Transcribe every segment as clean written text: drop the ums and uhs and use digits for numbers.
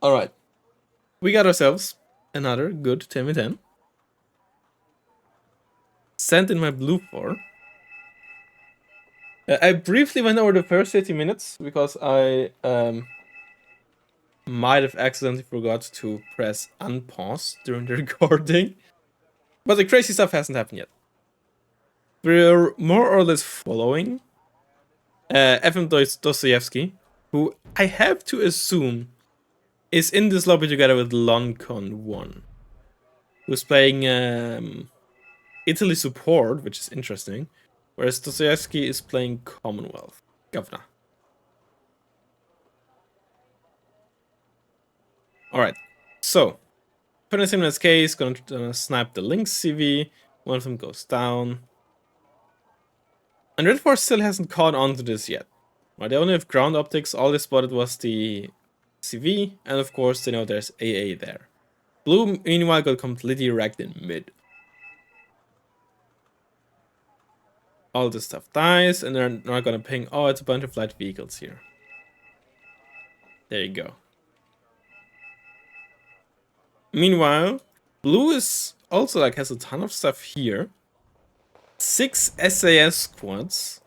Alright. We got ourselves another good 10v10. Sent in my blue 4. I briefly went over the first 30 minutes because I might have accidentally forgot to press unpause during the recording. But the crazy stuff hasn't happened yet. We're more or less following FM Dostoevsky, who I have to assume is in this lobby together with Loncon1, who's playing Italy support, which is interesting, whereas Dostoevsky is playing Commonwealth governor. Alright, so 27 minutes case, gonna snipe the Lynx CV, one of them goes down. And Red Force still hasn't caught on to this yet. Right, they only have ground optics, all they spotted was the CV, and of course they know there's AA there. Blue, meanwhile, got completely wrecked in mid. All this stuff dies, and they're not gonna ping, oh, it's a bunch of light vehicles here. There you go. Meanwhile, blue is also like has a ton of stuff here. 6 SAS squads.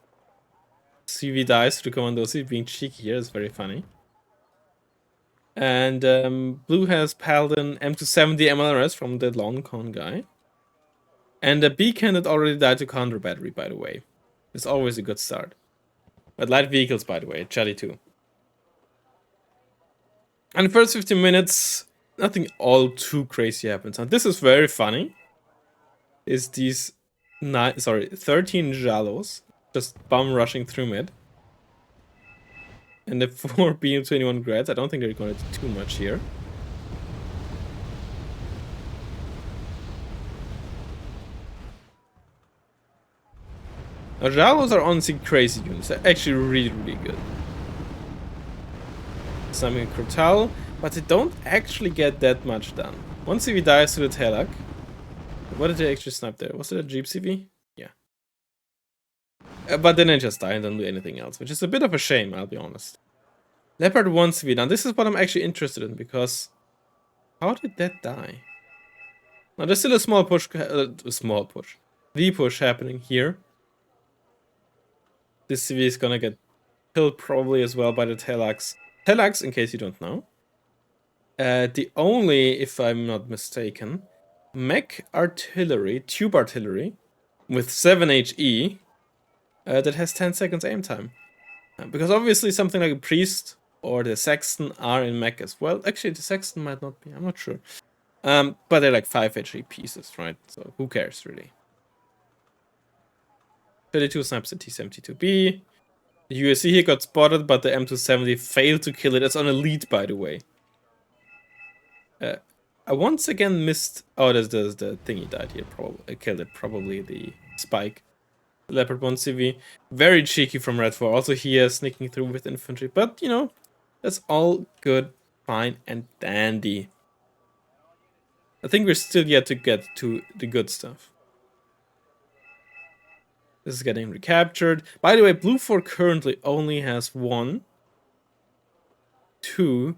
CV dies to the commandos, being cheeky here is very funny. And blue has Paladin M270 MLRS from the long con guy. And a beacon that already died to counter battery, by the way. It's always a good start. But light vehicles, by the way, Jelly too. And the first 15 minutes, nothing all too crazy happens. And this is very funny. Is these 13 Jalos just bum rushing through mid. And the 4 BM21 grads, I don't think they're gonna do too much here. Now, Jalos are honestly crazy units. They're actually really good. Sniping Cortal, but they don't actually get that much done. One CV dies to the Telak. What did they actually snipe there? Was it a Jeep CV? Yeah. But then they just die and don't do anything else, which is a bit of a shame, I'll be honest. Leopard 1 CV. Now, this is what I'm actually interested in, because how did that die? Now, there's still a small push. The push happening here. This CV is gonna get killed probably as well by the Telaks. Telaks, in case you don't know. The only, if I'm not mistaken, mech artillery, tube artillery, with 7 HE that has 10 seconds aim time. Because obviously something like a priest or the sexton are in mech as well. Actually, the sexton might not be, I'm not sure. But they're like 5 HE pieces, right? So who cares, really? 32 snipes the T-72B. The USC here got spotted, but the M270 failed to kill it. It's on a lead, by the way. I once again missed... Oh, there's the thingy died here. Probably I killed it. Probably the spike. Leopard 1 CV. Very cheeky from Red 4. Also here, sneaking through with infantry. But, you know, that's all good, fine, and dandy. I think we're still yet to get to the good stuff. This is getting recaptured. By the way, Blue 4 currently only has 1, 2,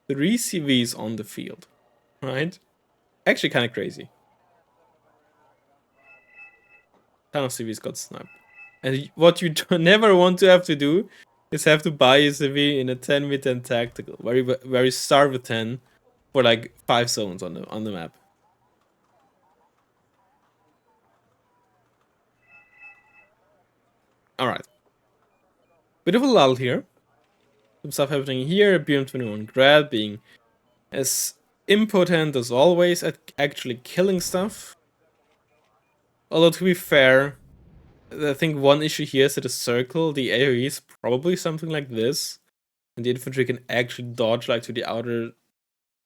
3 CVs on the field. Right? Actually kind of crazy. Ton of CVs got sniped. And what you never want to have to do is have to buy a CV in a 10v10 tactical, where you start with 10 for like 5 zones on the map. Alright. Bit of a lull here. Some stuff happening here. BM21 Grad being as impotent as always at actually killing stuff. Although to be fair, I think one issue here is that the circle, the AoE is probably something like this. And the infantry can actually dodge like to the outer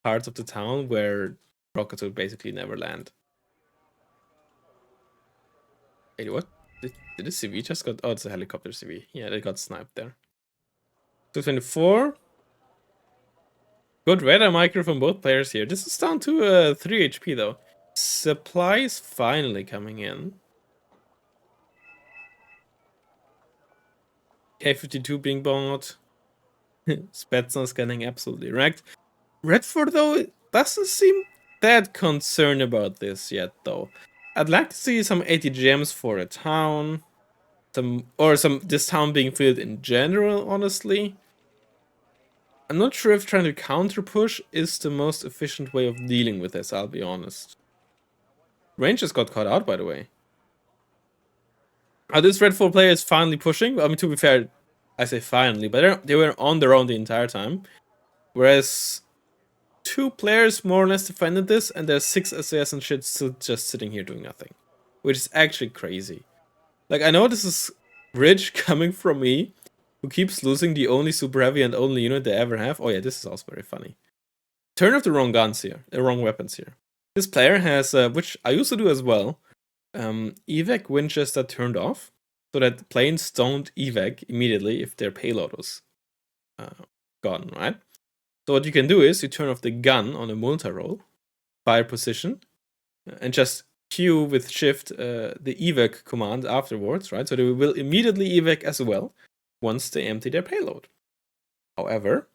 parts of the town where rockets will basically never land. Wait, what? Did the CV just got... Oh, it's a helicopter CV. Yeah, they got sniped there. 224. Good radar micro from both players here. This is down to 3 HP though. Supplies finally coming in. K52 being bought. Spetsnaz getting absolutely wrecked. Redford, though, doesn't seem that concerned about this yet, though. I'd like to see some 80 gems for a town. This town being filled in general, honestly. I'm not sure if trying to counter push is the most efficient way of dealing with this, I'll be honest. Rangers got caught out, by the way. This Redford player is finally pushing. I mean, to be fair, I say finally, but they were on their own the entire time. Whereas 2 players more or less defended this, and there's 6 SAS and shit still just sitting here doing nothing. Which is actually crazy. Like, I know this is rich coming from me, who keeps losing the only super heavy and only unit they ever have. Oh yeah, this is also very funny. Turn off the wrong guns here, the wrong weapons here. This player has, which I used to do as well, evac Winchester turned off, so that planes don't evac immediately if their payload was gone, right? So what you can do is you turn off the gun on a multi-roll, fire position, and just queue with shift the evac command afterwards, right? So they will immediately evac as well once they empty their payload. However,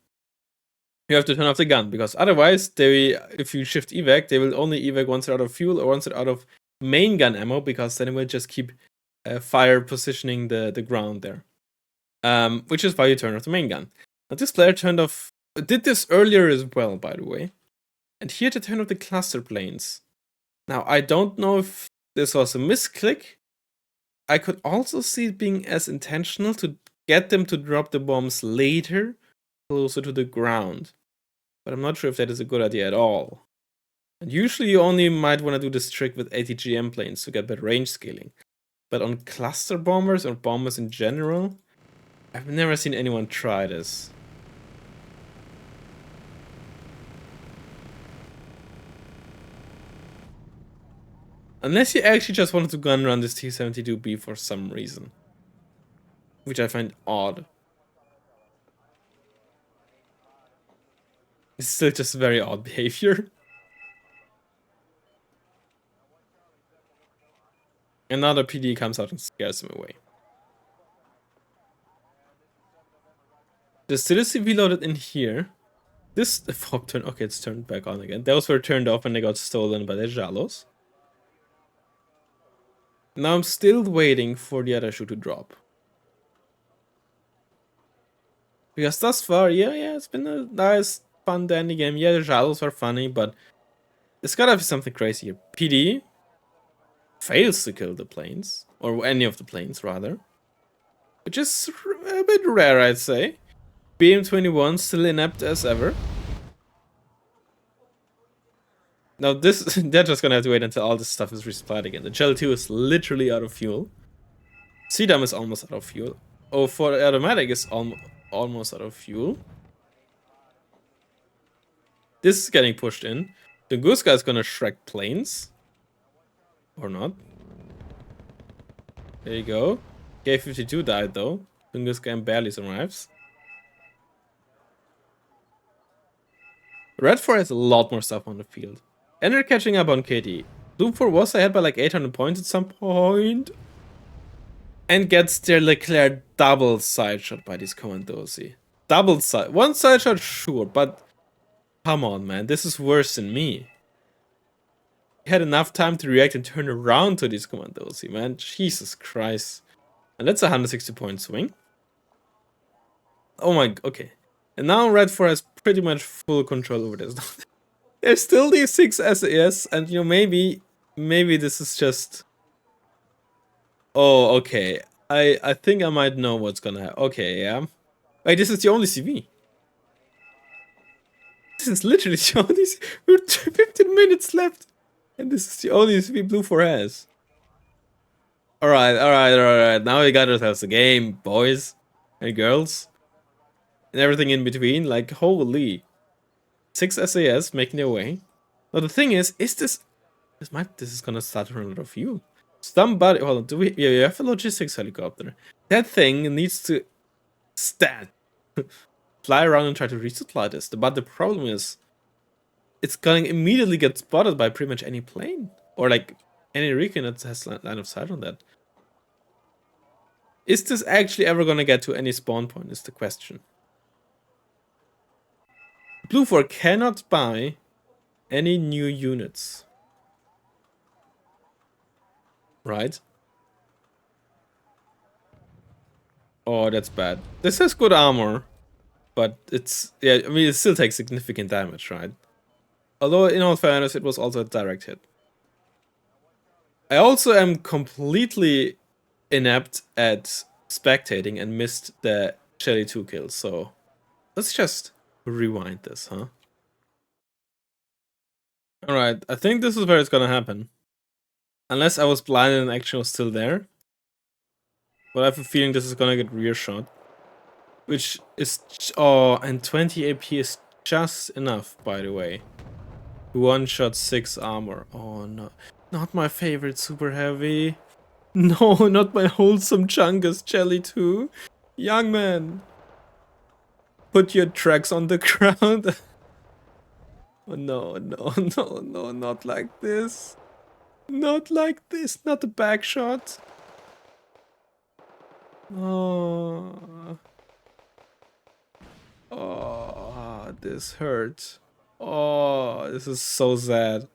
you have to turn off the gun, because otherwise, if you shift evac, they will only evac once they're out of fuel or once they're out of main gun ammo, because then it will just keep fire positioning the ground there. Which is why you turn off the main gun. Now, this player did this earlier as well, by the way. And here to turn off the cluster planes. Now, I don't know if this was a misclick. I could also see it being as intentional to get them to drop the bombs later, closer to the ground. But I'm not sure if that is a good idea at all. And usually you only might want to do this trick with ATGM planes to get better range scaling. But on cluster bombers or bombers in general, I've never seen anyone try this. Unless you actually just wanted to gun run this T-72B for some reason. Which I find odd. It's still just very odd behavior. Another PD comes out and scares him away. The CV loaded in here. The fog turned. Okay, it's turned back on again. Those were turned off and they got stolen by the Jalos. Now I'm still waiting for the other shoe to drop. Because thus far, yeah, it's been a nice, fun, dandy game. Yeah, the Jalos are funny, but there's gotta be something crazy here. PD fails to kill the planes, or any of the planes, rather. Which is a bit rare, I'd say. BM21 still inept as ever. Now they're just gonna have to wait until all this stuff is resupplied again. The Gel 2 is literally out of fuel. CDAM is almost out of fuel. Oh, for the automatic is almost out of fuel. This is getting pushed in. The Goose Guy is gonna Shrek planes. Or not. There you go. K-52 died though. Goose Guy barely survives. Red 4 has a lot more stuff on the field. And they're catching up on KD. Blue 4 was ahead by like 800 points at some point. And gets their Leclerc double side shot by these Commandosi. Double side. One side shot, sure, but come on, man. This is worse than me. He had enough time to react and turn around to these Commandosi, man. Jesus Christ. And that's a 160 point swing. Oh my, okay. And now Red 4 has pretty much full control over this. There's still these 6 SAS, and you know, maybe this is just... Oh, okay. I think I might know what's gonna happen. Okay, yeah. Wait, this is the only CV. This is literally the only CV. We're 15 minutes left. And this is the only CV Blue 4 has. Alright. Now we got ourselves a game, boys and girls. And everything in between. Like, holy. 6 SAS making their way. Now the thing is this is gonna start to run out of fuel. Somebody, hold on, yeah, you have a logistics helicopter. That thing needs to fly around and try to resupply this. But the problem is, it's gonna immediately get spotted by pretty much any plane. Or like, any recon that has line of sight on that. Is this actually ever gonna get to any spawn point is the question. Blue 4 cannot buy any new units. Right? Oh, that's bad. This has good armor. But it's, yeah, I mean, it still takes significant damage, right? Although, in all fairness, it was also a direct hit. I also am completely inept at spectating and missed the Shelly 2 kills, so let's just rewind this, huh? Alright, I think this is where it's gonna happen. Unless I was blinded and action was still there. But I have a feeling this is gonna get rear shot. Which is, oh, and 20 AP is just enough, by the way. One shot 6 armor. Oh no. Not my favorite super heavy. No, not my wholesome Chungus Jelly too. Young man. Put your tracks on the ground. Oh no, no, no, no, not like this. Not like this, not a back shot. Oh. Oh, this hurts. Oh, this is so sad.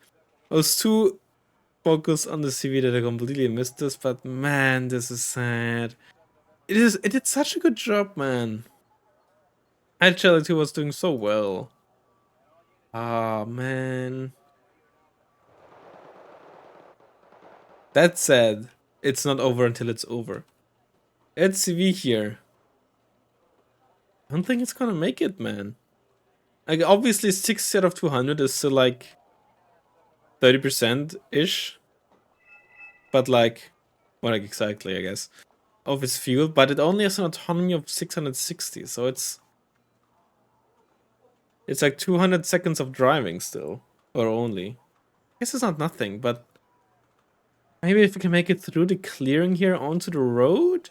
I was too focused on the CV that I completely missed this, but man, this is sad. It did such a good job, man. Agility was doing so well. Ah, man. That said, it's not over until it's over. It's CV here. I don't think it's gonna make it, man. Like, obviously, 6 out of 200 is still like 30% ish. But, like, well, like, exactly, I guess, of its fuel. But it only has an autonomy of 660, so it's like 200 seconds of driving still. Or only. I guess it's not nothing, but maybe if we can make it through the clearing here onto the road,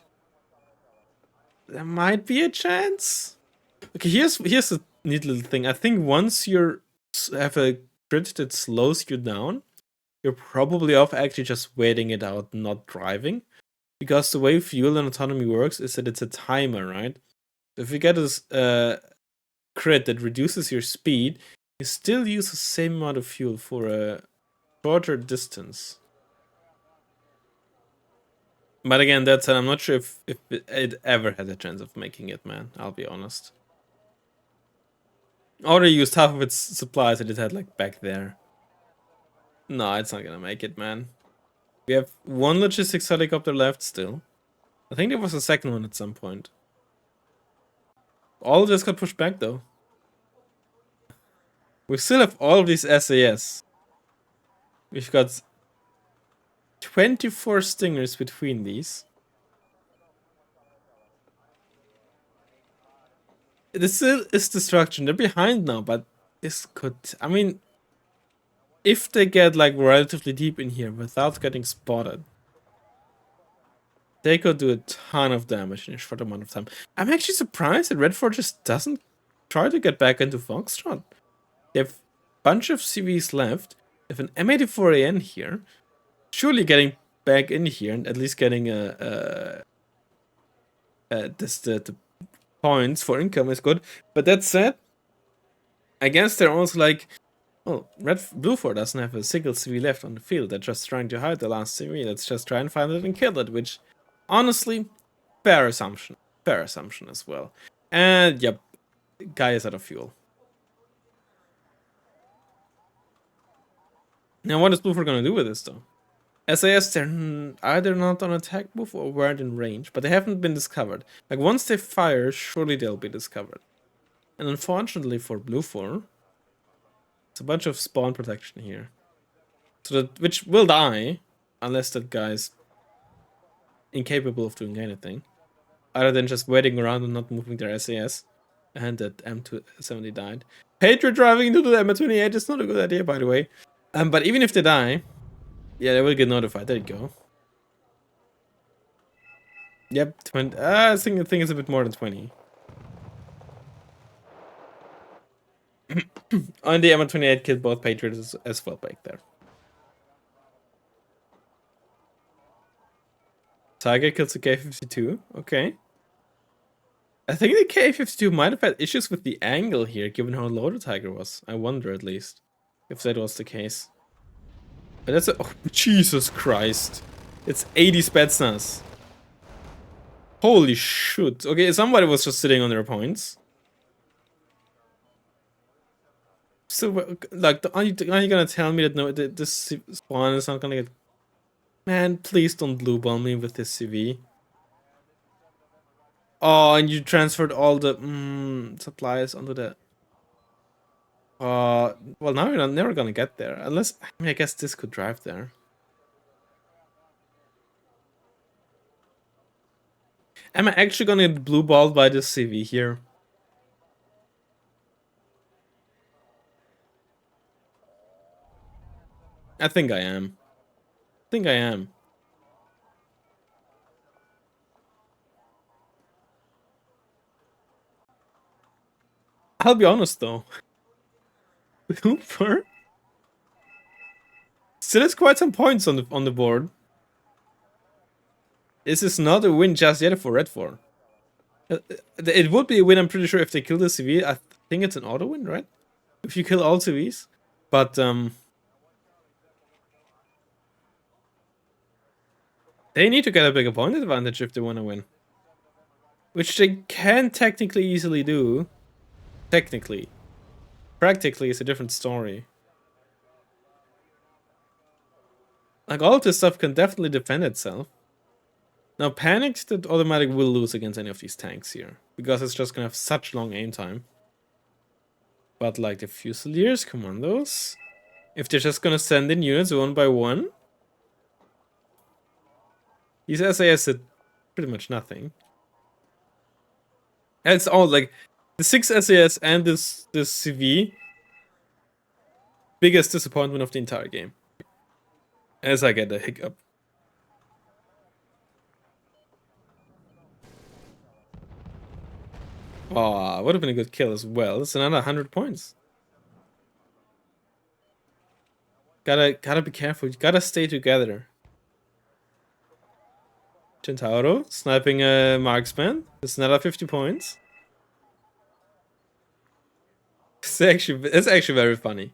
there might be a chance. Okay, here's a neat little thing. I think once you have a crit that slows you down, you're probably off actually just waiting it out, not driving. Because the way fuel and autonomy works is that it's a timer, right? If you get a crit that reduces your speed, you still use the same amount of fuel for a shorter distance. But again, that said, I'm not sure if it ever had a chance of making it, man. I'll be honest. Already used half of its supplies that it had, like, back there. No, it's not gonna make it, man. We have one logistics helicopter left still. I think there was a second one at some point. All of this got pushed back, though. We still have all of these SAS. We've got 24 Stingers between these. This still is destruction. They're behind now, but this could... I mean, if they get, like, relatively deep in here without getting spotted, they could do a ton of damage in a short amount of time. I'm actually surprised that Redford just doesn't try to get back into Foxtrot. They have a bunch of CVs left. They have an M84AN here. Surely getting back in here and at least getting the points for income is good. But that said, I guess they're also like, oh, Blue 4 doesn't have a single CV left on the field. They're just trying to hide the last CV. Let's just try and find it and kill it, which, honestly, fair assumption. Fair assumption as well. And, yep, guy is out of fuel. Now, what is Blue 4 gonna do with this, though? SAS, they're either not on attack move or weren't in range, but they haven't been discovered. Like, once they fire, surely they'll be discovered. And unfortunately for Blue 4, it's a bunch of spawn protection here. So that, which will die, unless that guy's incapable of doing anything. Other than just waiting around and not moving their SAS. And that M270 died. Patriot driving into the M28 is not a good idea, by the way. But even if they die, yeah, they will get notified. There you go. Yep, 20. I think the thing is a bit more than 20. On the M28 killed both Patriots as well back there. Tiger kills the K-52. Okay. I think the K-52 might have had issues with the angle here, given how low the Tiger was. I wonder, at least, if that was the case. But that's a... Oh, Jesus Christ. It's 80 Spetsnaz. Holy shit. Okay, somebody was just sitting on their points. So, like, are you gonna tell me that no, this spawn is not gonna get... Man, please don't blue bomb me with this CV. Oh, and you transferred all the supplies onto the... well, now you're never gonna get there. Unless, I mean, I guess this could drive there. Am I actually gonna get blue balled by this CV here? I think I am. I think I am. I'll be honest though. Hooper still has quite some points on the board. This is not a win just yet for Red 4. It would be a win, I'm pretty sure, if they kill the CV. I think it's an auto win, right? If you kill all CVs. But they need to get a bigger point advantage if they want to win. Which they can technically easily do. Technically. Practically is a different story. Like, all of this stuff can definitely defend itself. Now, Panicked, that automatic will lose against any of these tanks here. Because it's just gonna have such long aim time. But, like, the Fusiliers, Commandos... If they're just gonna send in units one by one... These SAS did pretty much nothing. And it's all, like... The 6 SAS and this CV... Biggest disappointment of the entire game. As I get a hiccup. Oh, would have been a good kill as well. It's another 100 points. Gotta be careful. You gotta stay together. Centauro sniping a marksman. It's another 50 points. It's actually very funny.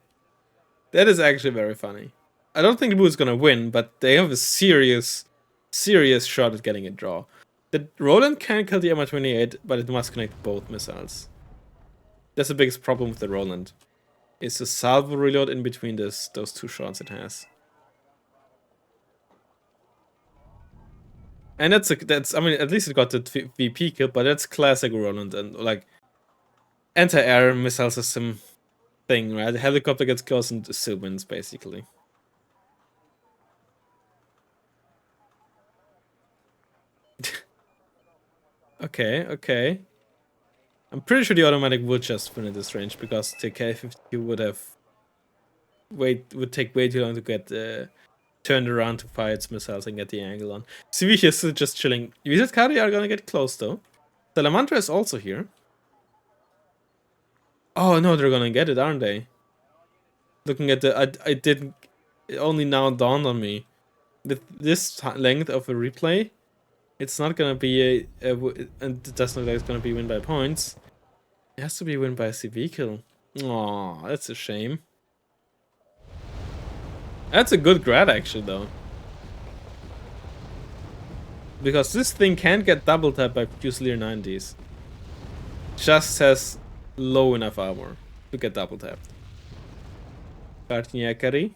That is actually very funny. I don't think Blue is gonna win, but they have a serious shot at getting a draw. The Roland can kill the MI-28, but it must connect both missiles. That's the biggest problem with the Roland. Is the salvo reload in between those two shots it has. And that's I mean, at least it got the VP kill, but that's classic Roland and like anti-air missile system thing, right? The helicopter gets close and still wins, basically. Okay. I'm pretty sure the automatic would just win at this range because the K-52 would take way too long to get turned around to fire its missiles and get the angle on. CV is still just chilling. Vizit are gonna get close though. Salamandra is also here. Oh no, they're gonna get it, aren't they? Looking at the, I didn't. It only now dawned on me. With this length of a replay, it's not gonna be and it doesn't look like it's gonna be win by points. It has to be win by a CV kill. Aw, that's a shame. That's a good grad actually though. Because this thing can't get double tapped by Fusilier 90s. Just has low enough armor to get double tapped. Kartniakari.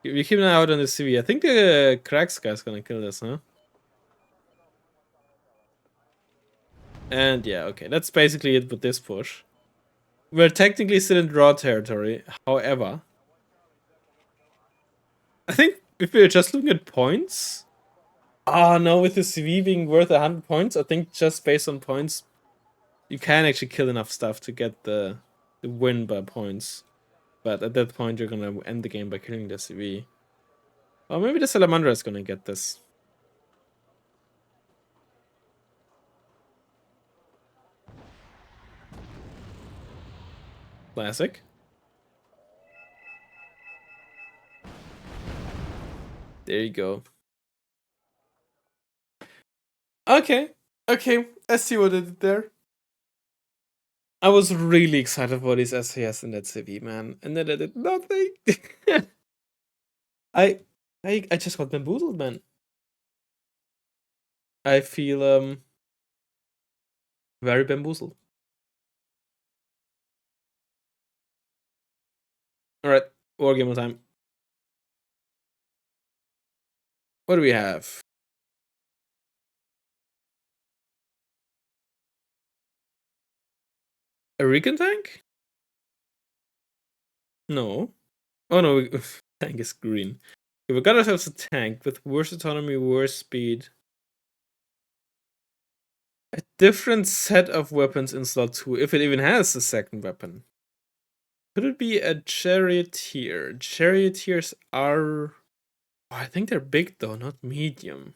We keep an eye out on the CV. I think the Cracks guy's gonna kill this, huh? And yeah, okay. That's basically it with this push. We're technically still in draw territory. However, I think if we're just looking at points... Oh no, with the CV being worth 100 points, I think just based on points, you can actually kill enough stuff to get the win by points. But at that point, you're gonna end the game by killing the CV. Or maybe the Salamandra is gonna get this. Classic. There you go. Okay. Okay, I see what it did there. I was really excited for these SAS in that city, man, and then I did nothing. I, I just got bamboozled, man. I feel very bamboozled. All right, Wargame time. What do we have? A recon tank? No. Oh no, tank is green. Okay, we got ourselves a tank with worse autonomy, worse speed. A different set of weapons in slot 2, if it even has a second weapon. Could it be a charioteer? Charioteers are... Oh, I think they're big though, not medium.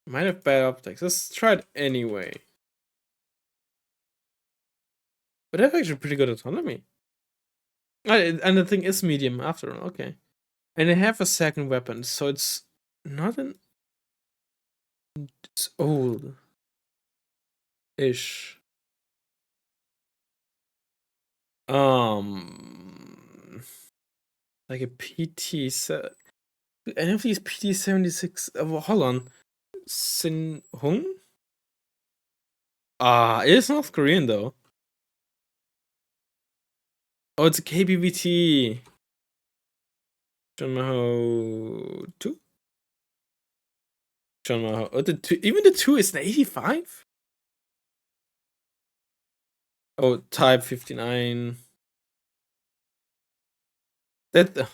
Might have bad optics. Let's try it anyway. But they have actually pretty good autonomy. And the thing is medium after all, okay. And they have a second weapon, so it's not an... It's old. Ish. Like a PT set. Any of these PT-76... hold on. Sin Hung? Ah, it is North Korean though. Oh, it's a KBVT. Chunmaho 2? Chunmaho. Oh, even the 2 is an 85? Oh, Type 59. That.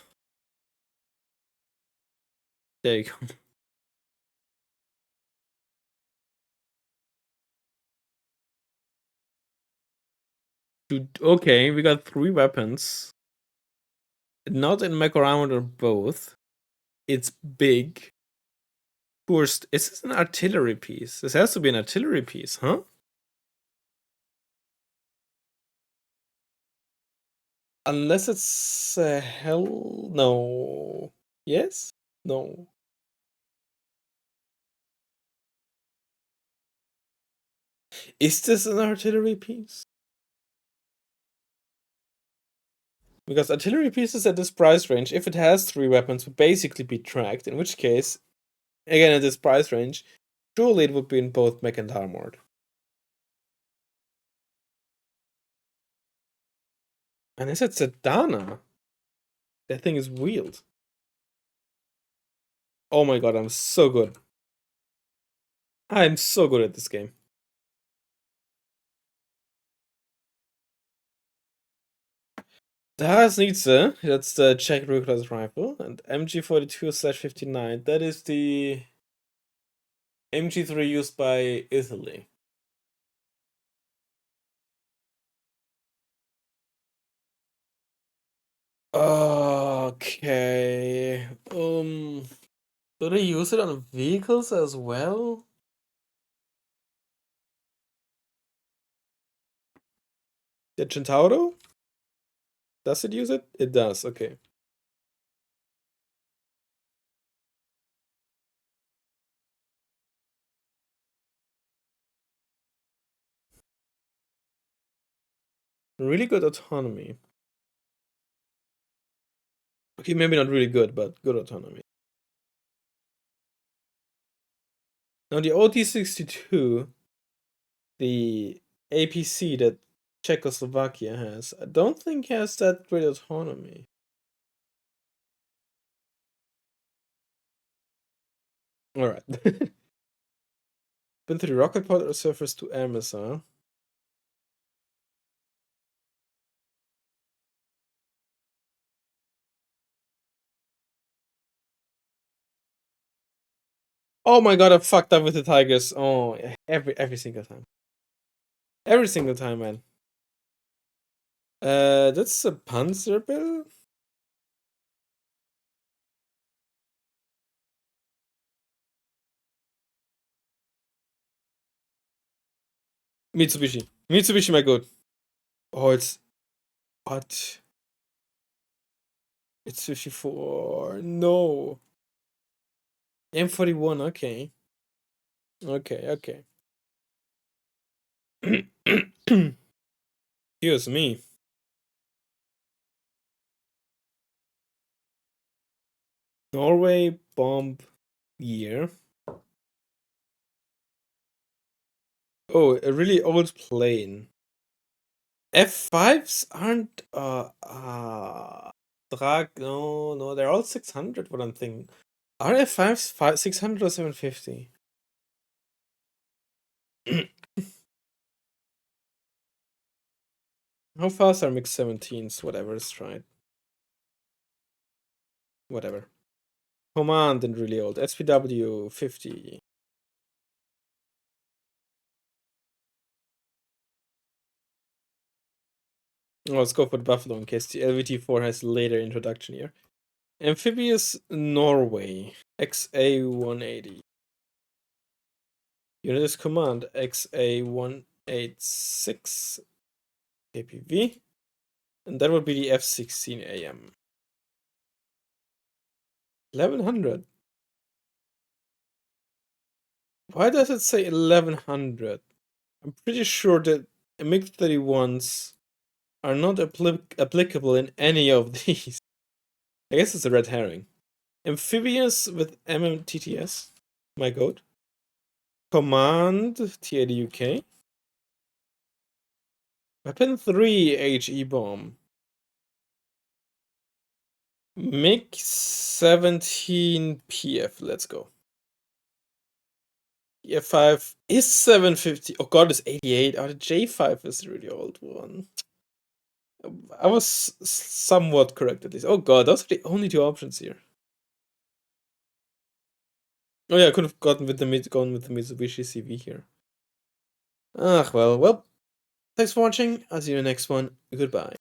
There you go. Dude, okay, we got 3 weapons. Not in mech armor or both. It's big. First, is this an artillery piece? This has to be an artillery piece, huh? Unless it's hell. No. Yes? No. Is this an artillery piece? Because artillery pieces at this price range, if it has 3 weapons, would basically be tracked, in which case, again at this price range, surely it would be in both mech and armored. And is it Sedana? That thing is wheeled. Oh my god, I'm so good. I'm so good at this game. Das Nietzsche, that's the Czech Reckless rifle, and MG42/59, that is the MG3 used by Italy. Okay. Do they use it on vehicles as well? The Centauro? Does it use it? It does, okay. Really good autonomy. Okay, maybe not really good, but good autonomy. Now the OT-62, the APC that Czechoslovakia has, I don't think has that great autonomy. Alright. Been to the rocket pod or surface to air missile? Oh my god, I fucked up with the Tigers. Oh, every single time. Every single time, man. That's a Panzer bill? Mitsubishi. Mitsubishi, my god. Oh, it's... What? It's 54. No. M41, okay. Okay. Excuse me. Norway bomb year. Oh, a really old plane. F5s aren't no, they're all 600 what I'm thinking. Are F5s 600 or 750? How fast are MiG 17s? Whatever is right. Whatever. Command and really old. SPW 50. Oh, let's go for the Buffalo in case the LVT4 has later introduction here. Amphibious Norway. XA180. Unit is command XA186 KPV. And that would be the F-16AM. 1100. Why does it say 1100? I'm pretty sure that MiG-31s are not applicable in any of these. I guess it's a red herring. Amphibious with MMTTS. My god. Command T80 UK. Weapon 3 HE bomb. MiG 17 PF. Let's go. F5 is 750. Oh god, it's 88. Oh, the J5 is the really old one. I was somewhat correct at least. Oh god, those are the only two options here. Oh yeah, I could have gone with the Mitsubishi CV here. Well. Thanks for watching. I'll see you in the next one. Goodbye.